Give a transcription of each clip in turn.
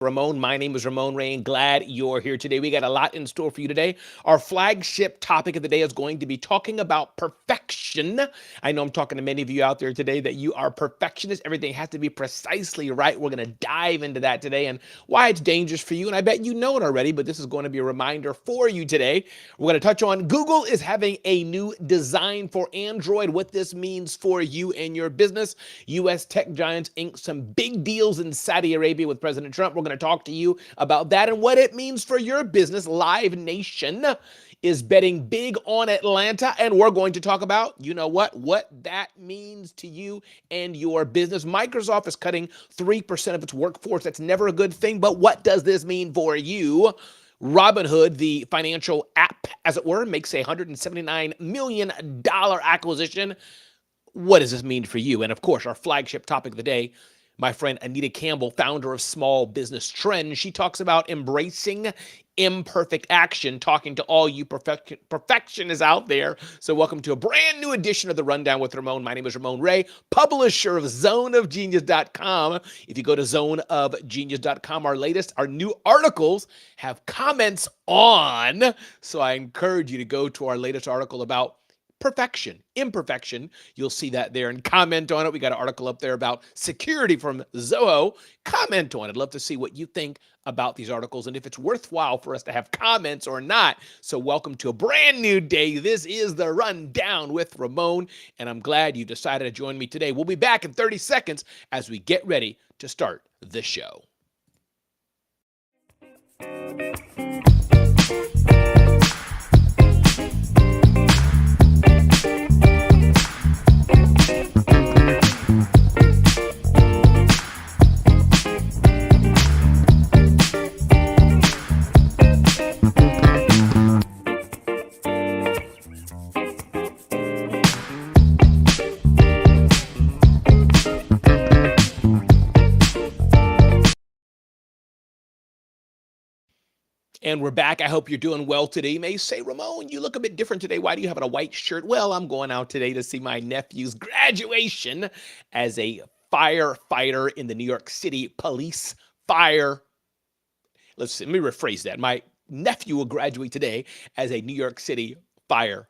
Ramon. My name is Ramon Ray, and glad you're here today. We got a lot in store for you today. Our flagship topic of the day is going to be talking about perfection. I know I'm talking to many of you out there today that you are perfectionists. Everything has to be precisely right. We're going to dive into that today and why it's dangerous for you. And I bet you know it already, but this is going to be a reminder for you today. We're going to touch on Google is having a new design for Android, what this means for you and your business. U.S. tech giants inked some big deals in Saudi Arabia with President Trump. We're going to talk to you about that and what it means for your business. Live Nation is betting big on Atlanta, and we're going to talk about, what that means to you and your business. Microsoft is cutting 3% of its workforce. That's never a good thing, but what does this mean for you? Robinhood, the financial app, as it were, makes a $179 million acquisition. What does this mean for you? And of course, our flagship topic of the day, my friend Anita Campbell, founder of Small Business Trends, she talks about embracing imperfect action, talking to all you perfectionists out there. So welcome to a brand new edition of the Rundown with Ramon. My name is Ramon Ray, publisher of zoneofgenius.com. If you go to zoneofgenius.com, our new articles have comments on. So I encourage you to go to our latest article about perfection, imperfection. You'll see that there and comment on it. We got an article up there about security from Zoho. Comment on it. I'd love to see what you think about these articles and if it's worthwhile for us to have comments or not. So welcome to a brand new day. This is the Rundown with Ramon, and I'm glad you decided to join me today. We'll be back in 30 seconds as we get ready to start the show. And we're back. I hope you're doing well today. You may say, Ramon, you look a bit different today. Why do you have on a white shirt? Well, I'm going out today to see my nephew's graduation as a firefighter in the New York City Police Fire. Let me rephrase that. My nephew will graduate today as a New York City firefighter.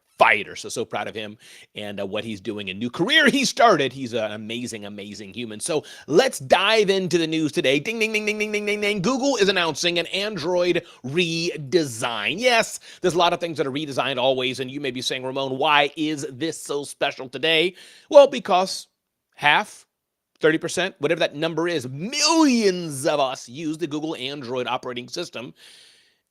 So proud of him and what he's doing. A new career he started. He's an amazing, amazing human. So let's dive into the news today. Ding, ding, ding, ding, ding, ding, ding, ding. Google is announcing an Android redesign. Yes, there's a lot of things that are redesigned always. And you may be saying, Ramon, why is this so special today? Well, because half, 30%, whatever that number is, millions of us use the Google Android operating system.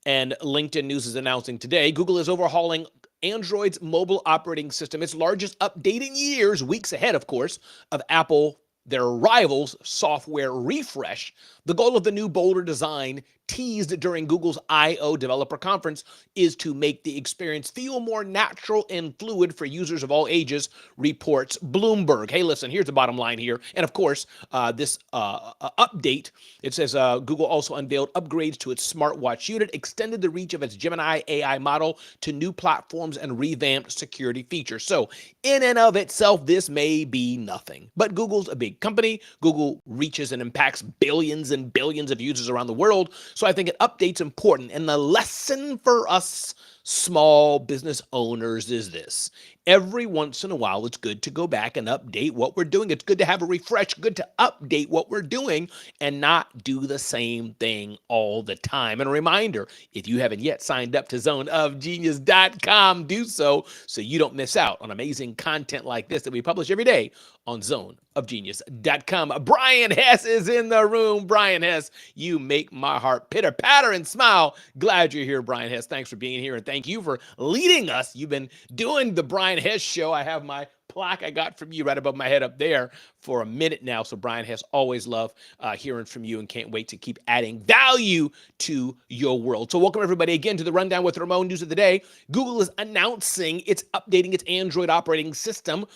And LinkedIn News is announcing today, Google is overhauling Android's mobile operating system, its largest update in years, weeks ahead, of course, of Apple, their rivals' software refresh. The goal of the new, bolder design, teased during Google's I/O developer conference, is to make the experience feel more natural and fluid for users of all ages, reports Bloomberg. Hey, listen, here's the bottom line here. And of course, this update, it says Google also unveiled upgrades to its smartwatch unit, extended the reach of its Gemini AI model to new platforms, and revamped security features. So in and of itself, this may be nothing. But Google's a big company. Google reaches and impacts billions and billions of users around the world. So I think an update's important. And the lesson for us small business owners is this. Every once in a while, it's good to go back and update what we're doing. It's good to have a refresh, good to update what we're doing and not do the same thing all the time. And a reminder, if you haven't yet signed up to zoneofgenius.com, do so you don't miss out on amazing content like this that we publish every day on zoneofgenius.com. Brian Hess is in the room. Brian Hess, you make my heart pitter patter and smile. Glad you're here, Brian Hess. Thanks for being here, and thank you for leading us. You've been doing the Brian Hess show. I have my plaque I got from you right above my head up there for a minute now. So Brian Hess, always love hearing from you and can't wait to keep adding value to your world. So welcome everybody again to the Rundown with Ramon news of the day. Google is announcing it's updating its Android operating system.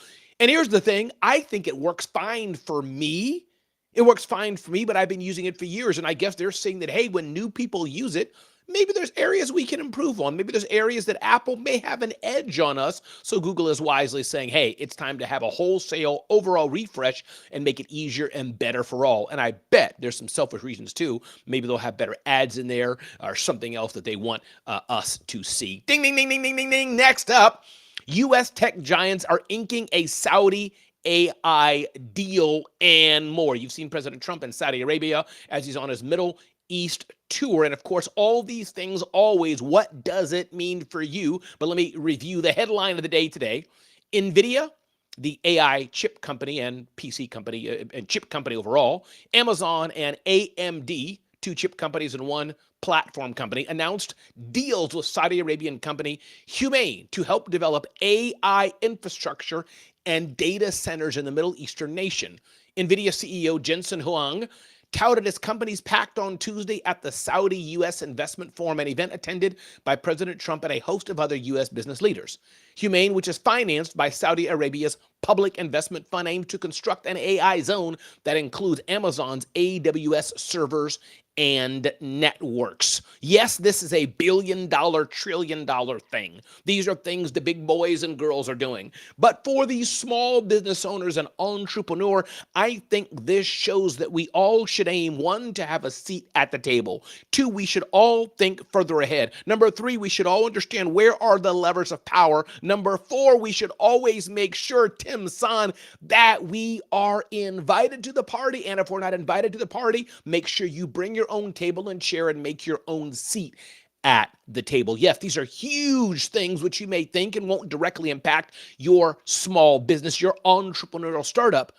And here's the thing. I think it works fine for me. It works fine for me, but I've been using it for years. And I guess they're saying that, hey, when new people use it, maybe there's areas we can improve on. Maybe there's areas that Apple may have an edge on us. So Google is wisely saying, hey, it's time to have a wholesale overall refresh and make it easier and better for all. And I bet there's some selfish reasons too. Maybe they'll have better ads in there or something else that they want us to see. Ding, ding, ding, ding, ding, ding, ding. Next up, U.S. tech giants are inking a Saudi AI deal and more. You've seen President Trump in Saudi Arabia as he's on his Middle East tour. And of course, all these things always, what does it mean for you? But let me review the headline of the day today. NVIDIA, the AI chip company and PC company and chip company overall, Amazon and AMD, two chip companies and one platform company, announced deals with Saudi Arabian company Humane to help develop AI infrastructure and data centers in the Middle Eastern nation. NVIDIA CEO Jensen Huang touted his company's pact on Tuesday at the Saudi U.S. Investment Forum, an event attended by President Trump and a host of other U.S. business leaders. Humane, which is financed by Saudi Arabia's public investment fund, aimed to construct an AI zone that includes Amazon's AWS servers and networks. Yes, this is a billion-dollar, trillion-dollar thing. These are things the big boys and girls are doing. But for these small business owners and entrepreneur, I think this shows that we all should aim, one, to have a seat at the table. Two, we should all think further ahead. Number three, we should all understand where are the levers of power. Number four, we should always make sure, Tim San, that we are invited to the party. And if we're not invited to the party, make sure you bring your own table and chair and make your own seat at the table. Yes, these are huge things which you may think and won't directly impact your small business, your entrepreneurial startup.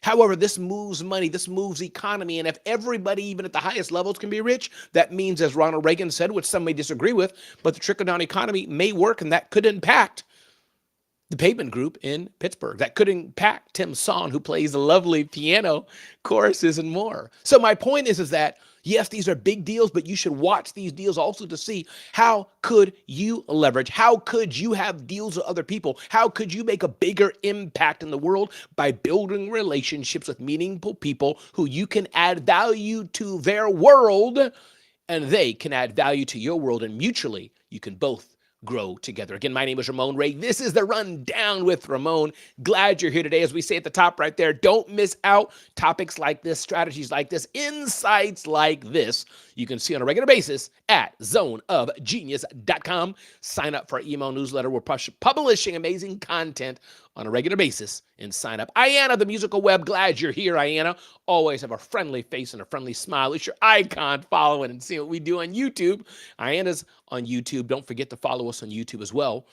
However, this moves money, this moves economy, and if everybody, even at the highest levels, can be rich, that means, as Ronald Reagan said, which some may disagree with, but the trickle-down economy may work, and that could impact the Pavement Group in Pittsburgh. That could impact Tim Son, who plays lovely piano choruses and more. So my point is that, yes, these are big deals, but you should watch these deals also to see how could you leverage, how could you have deals with other people, how could you make a bigger impact in the world by building relationships with meaningful people who you can add value to their world and they can add value to your world, and mutually you can both grow together. Again, my name is Ramon Ray. This is the Rundown with Ramon. Glad you're here today. As we say at the top right there, don't miss out topics like this, strategies like this, insights like this. You can see on a regular basis at zoneofgenius.com. Sign up for our email newsletter. We're publishing amazing content on a regular basis, and sign up. Ayanna, the musical web, glad you're here, Ayanna. Always have a friendly face and a friendly smile. It's your icon following and see what we do on YouTube. Ayanna's on YouTube. Don't forget to follow us on YouTube as well.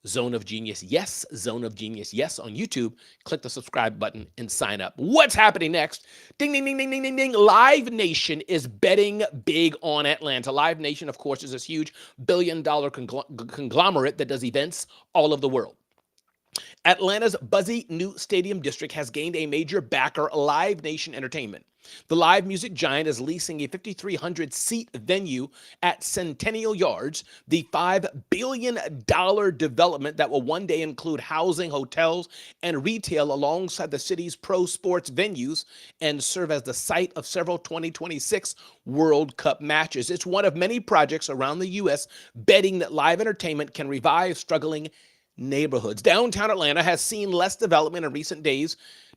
Zone of Genius, yes. Zone of Genius, yes, on YouTube. Click the subscribe button and sign up. What's happening next? Ding, ding, ding, ding, ding, ding, ding. Live Nation is betting big on Atlanta. Live Nation, of course, is this huge billion-dollar conglomerate that does events all over the world. Atlanta's buzzy new stadium district has gained a major backer, Live Nation Entertainment. The live music giant is leasing a 5,300-seat venue at Centennial Yards, the $5 billion development that will one day include housing, hotels, and retail alongside the city's pro sports venues and serve as the site of several 2026 World Cup matches. It's one of many projects around the U.S. betting that live entertainment can revive struggling neighborhoods. Downtown Atlanta has seen less development in recent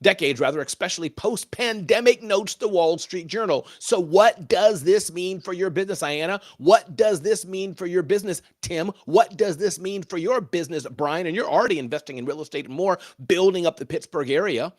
decades, especially post-pandemic, notes the Wall Street Journal. So what does this mean for your business, Ayanna? What does this mean for your business, Tim? What does this mean for your business, Brian? And you're already investing in real estate and more, building up the Pittsburgh area.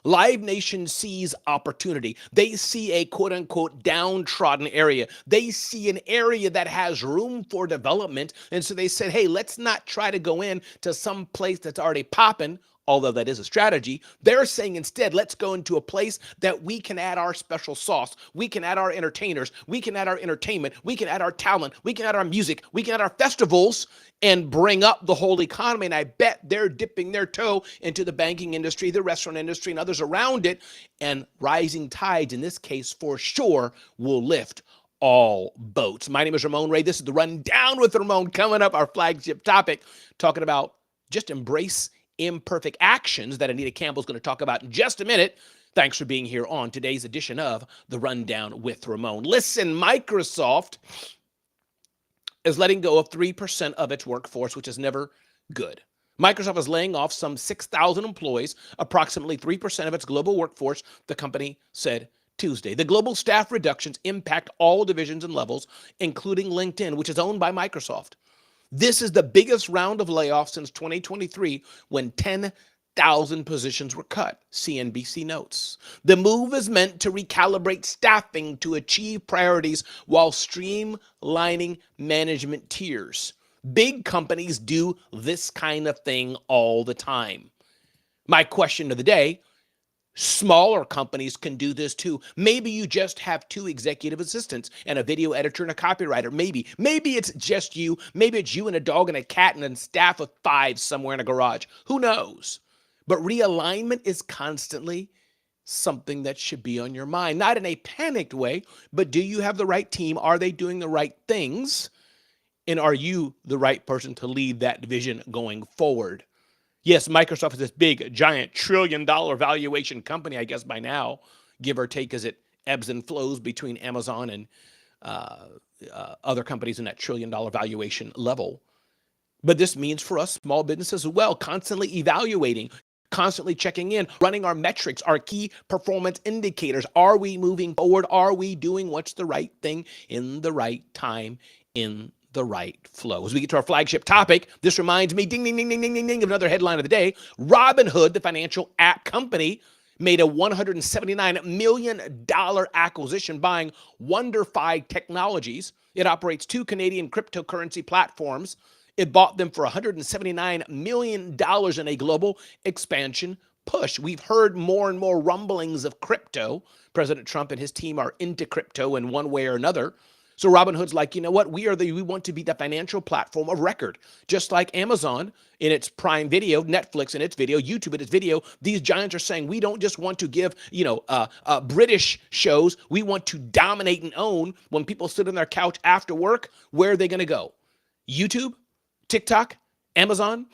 Live Nation sees opportunity. They see a quote-unquote downtrodden area. They see an area that has room for development. And so they said, hey, let's not try to go in to some place that's already popping, although that is a strategy. They're saying instead, let's go into a place that we can add our special sauce. We can add our entertainers. We can add our entertainment. We can add our talent. We can add our music. We can add our festivals and bring up the whole economy. And I bet they're dipping their toe into the banking industry, the restaurant industry, and others around it. And rising tides, in this case, for sure, will lift all boats. My name is Ramon Ray. This is the Rundown with Ramon. Coming up, our flagship topic, talking about just embrace imperfect actions that Anita Campbell's going to talk about in just a minute. Thanks for being here on today's edition of the Rundown with Ramon. Listen, Microsoft is letting go of 3% of its workforce, which is never good. Microsoft is laying off some 6,000 employees, approximately 3% of its global workforce, the company said Tuesday. The global staff reductions impact all divisions and levels, including LinkedIn, which is owned by Microsoft. This is the biggest round of layoffs since 2023, when 10,000 positions were cut, CNBC notes. The move is meant to recalibrate staffing to achieve priorities while streamlining management tiers. Big companies do this kind of thing all the time. My question of the day: smaller companies can do this too. Maybe you just have 2 executive assistants and a video editor and a copywriter. Maybe it's just you. Maybe it's you and a dog and a cat and a staff of 5 somewhere in a garage. Who knows? But realignment is constantly something that should be on your mind, not in a panicked way, but do you have the right team? Are they doing the right things? And are you the right person to lead that vision going forward? Yes, Microsoft is this big, giant, trillion-dollar valuation company, I guess by now, give or take, as it ebbs and flows between Amazon and other companies in that trillion-dollar valuation level. But this means for us small businesses as well, constantly evaluating, constantly checking in, running our metrics, our key performance indicators. Are we moving forward? Are we doing what's the right thing in the right time, in the right flow? As we get to our flagship topic, this reminds me, ding, ding, ding, ding, ding, ding, ding, of another headline of the day. Robinhood, the financial app company, made a $179 million acquisition buying WonderFi Technologies. It operates 2 Canadian cryptocurrency platforms. It bought them for $179 million in a global expansion push. We've heard more and more rumblings of crypto. President Trump and his team are into crypto in one way or another. So Robinhood's like, you know what? We want to be the financial platform of record. Just like Amazon in its Prime Video, Netflix in its video, YouTube in its video, these giants are saying we don't just want to give, British shows. We want to dominate and own. When people sit on their couch after work, where are they going to go? YouTube, TikTok, Amazon,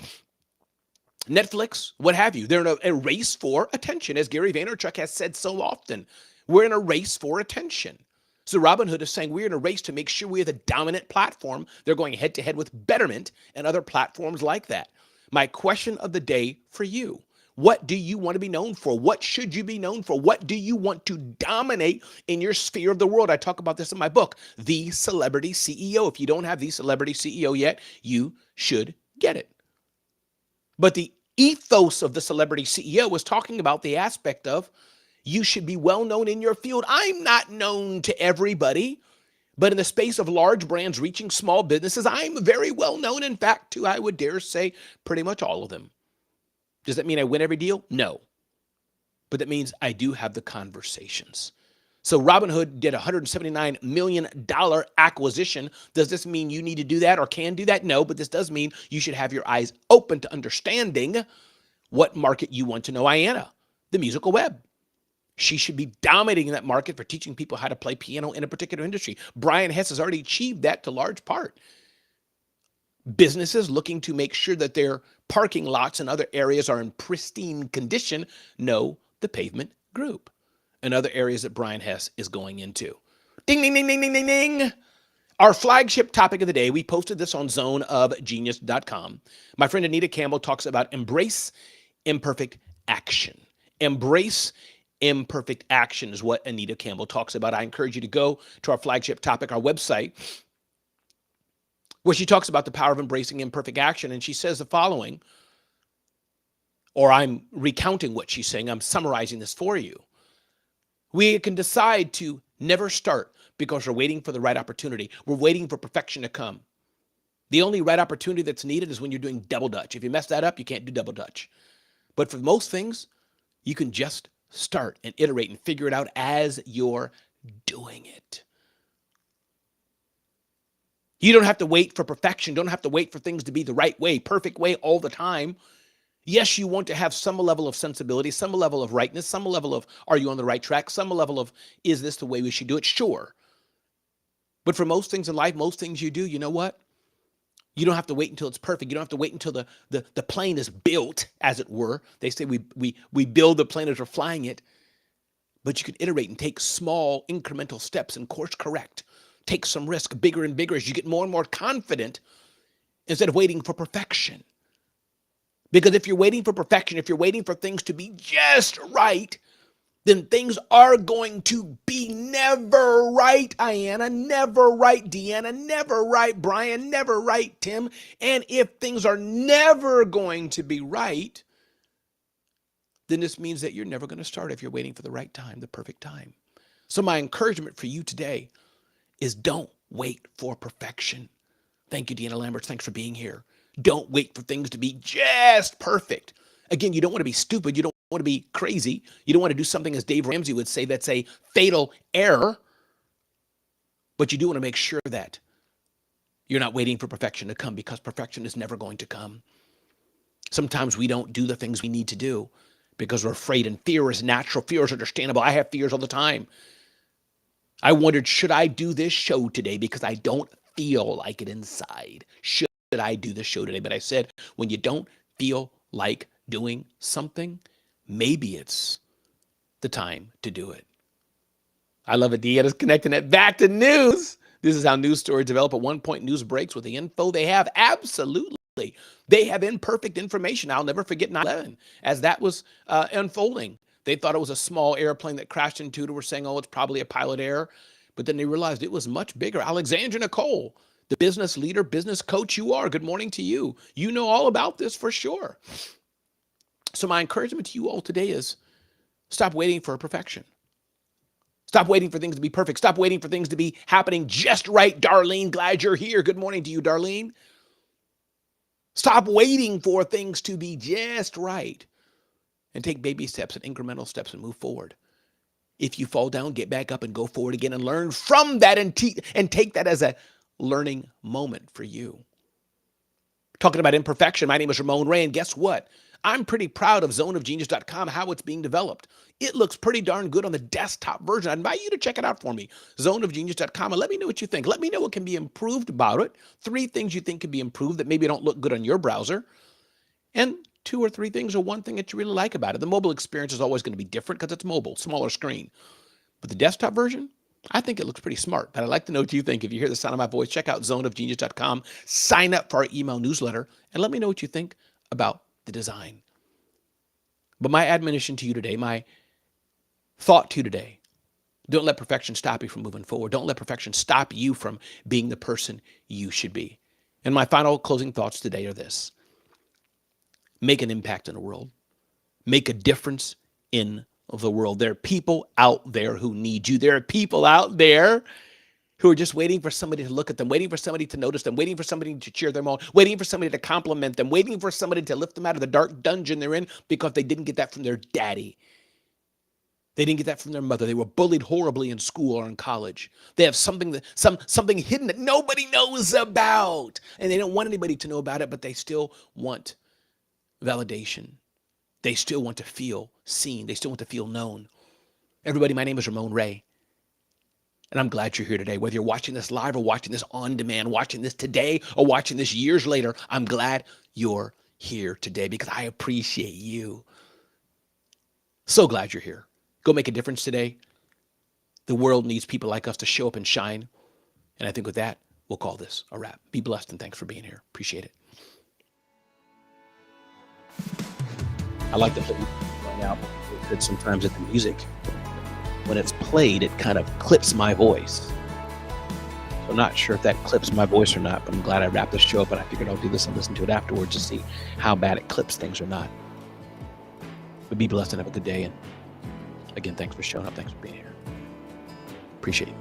Netflix, what have you. They're in a race for attention, as Gary Vaynerchuk has said so often. We're in a race for attention. So Robinhood is saying we're in a race to make sure we're the dominant platform. They're going head to head with Betterment and other platforms like that. My question of the day for you: what do you want to be known for? What should you be known for? What do you want to dominate in your sphere of the world? I talk about this in my book, The Celebrity CEO. If you don't have The Celebrity CEO yet, you should get it. But the ethos of The Celebrity CEO was talking about the aspect of you should be well known in your field. I'm not known to everybody, but in the space of large brands reaching small businesses, I'm very well known. In fact, to, I would dare say, pretty much all of them. Does that mean I win every deal? No. But that means I do have the conversations. So Robinhood did a $179 million acquisition. Does this mean you need to do that or can do that? No, but this does mean you should have your eyes open to understanding what market you want to know. Ayanna, the musical web. She should be dominating that market for teaching people how to play piano in a particular industry. Brian Hess has already achieved that to large part. Businesses looking to make sure that their parking lots and other areas are in pristine condition know the Pavement Group and other areas that Brian Hess is going into. Ding, ding, ding, ding, ding, ding, ding. Our flagship topic of the day, we posted this on zoneofgenius.com. My friend Anita Campbell talks about embrace imperfect action. Embrace imperfect action is what Anita Campbell talks about. I encourage you to go to our flagship topic, our website, where she talks about the power of embracing imperfect action. And she says the following, or I'm recounting what she's saying. I'm summarizing this for you. We can decide to never start because we're waiting for the right opportunity. We're waiting for perfection to come. The only right opportunity that's needed is when you're doing double dutch. If you mess that up, you can't do double dutch. But for most things, you can just start and iterate and figure it out as you're doing it. You don't have to wait for perfection. Don't have to wait for things to be the right way, perfect way all the time. Yes, you want to have some level of sensibility, some level of rightness, some level of, are you on the right track? Some level of, is this the way we should do it? Sure. But for most things in life, most things you do, you know what? You don't have to wait until it's perfect. You don't have to wait until the plane is built, as it were. They say we build the plane as we're flying it. But you can iterate and take small incremental steps and course correct Take some risk, bigger and bigger, as you get more and more confident instead of waiting for perfection. Because if you're waiting for perfection, if you're waiting for things to be just right, then things are going to be never right, Ayanna, never right, Deanna, never right, Brian, never right, Tim. And if things are never going to be right, then this means that you're never going to start if you're waiting for the right time, the perfect time. So my encouragement for you today is don't wait for perfection. Thank you, Deanna Lambert. Thanks for being here. Don't wait for things to be just perfect. Again, you don't want to be stupid. You don't want to be crazy. You don't want to do something, as Dave Ramsey would say, that's a fatal error. But you do want to make sure that you're not waiting for perfection to come, because perfection is never going to come. Sometimes we don't do the things we need to do because we're afraid, and fear is natural. Fear is understandable. I have fears all the time. I wondered, should I do this show today because I don't feel like it inside? Should I do this show today? But I said, when you don't feel like doing something, maybe it's the time to do it. I love it. Deanna's connecting it back to news. This is how news stories develop. At one point, news breaks with the info they have. Absolutely. They have imperfect information. I'll never forget 9/11 as that was unfolding. They thought it was a small airplane that crashed into it. We're saying, oh, it's probably a pilot error. But then they realized it was much bigger. Alexandra Nicole, the business leader, business coach you are. Good morning to you. You know all about this for sure. So my encouragement to you all today is stop waiting for perfection. Stop waiting for things to be perfect. Stop waiting for things to be happening just right. Darlene, glad you're here. Good morning to you, Darlene. Stop waiting for things to be just right and take baby steps and incremental steps and move forward. If you fall down, get back up and go forward again and learn from that and take that as a learning moment for you. Talking about imperfection, my name is Ramon Ray, and guess what? I'm pretty proud of zoneofgenius.com, how it's being developed. It looks pretty darn good on the desktop version. I invite you to check it out for me, zoneofgenius.com, and let me know what you think. Let me know what can be improved about it. 3 things you think can be improved that maybe don't look good on your browser, and 2 or 3 things or 1 thing that you really like about it. The mobile experience is always going to be different because it's mobile, smaller screen. But the desktop version, I think it looks pretty smart. But I'd like to know what you think. If you hear the sound of my voice, check out zoneofgenius.com, sign up for our email newsletter, and let me know what you think about the design. But my admonition to you today, my thought to you today, don't let perfection stop you from moving forward. Don't let perfection stop you from being the person you should be. And my final closing thoughts today are this. Make an impact in the world. Make a difference in the world. There are people out there who need you. There are people out there who are just waiting for somebody to look at them, waiting for somebody to notice them, waiting for somebody to cheer them on, waiting for somebody to compliment them, waiting for somebody to lift them out of the dark dungeon they're in because they didn't get that from their daddy. They didn't get that from their mother. They were bullied horribly in school or in college. They have something hidden that nobody knows about, and they don't want anybody to know about it, but they still want validation. They still want to feel seen. They still want to feel known. Everybody, my name is Ramon Ray. And I'm glad you're here today. Whether you're watching this live or watching this on demand, watching this today or watching this years later, I'm glad you're here today because I appreciate you. So glad you're here. Go make a difference today. The world needs people like us to show up and shine. And I think with that, we'll call this a wrap. Be blessed and thanks for being here. Appreciate it. I like to point out that sometimes at the music, when it's played, it kind of clips my voice. So I'm not sure if that clips my voice or not, but I'm glad I wrapped the show up and I figured I'll do this and listen to it afterwards to see how bad it clips things or not. But be blessed and have a good day. And again, thanks for showing up. Thanks for being here. Appreciate it.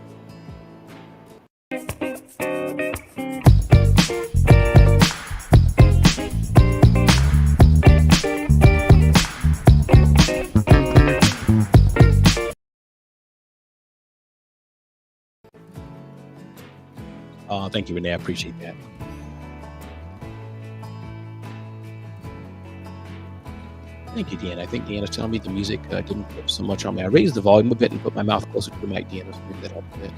Thank you, Renee. I appreciate that. Thank you, Deanna. I think Deanna's telling me the music didn't clip so much on me. I raised the volume a bit and put my mouth closer to the mic, Deanna, so maybe that helped a bit.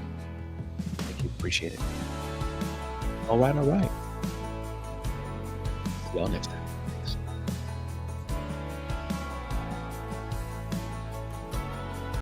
Thank you. Appreciate it. All right. See y'all next time.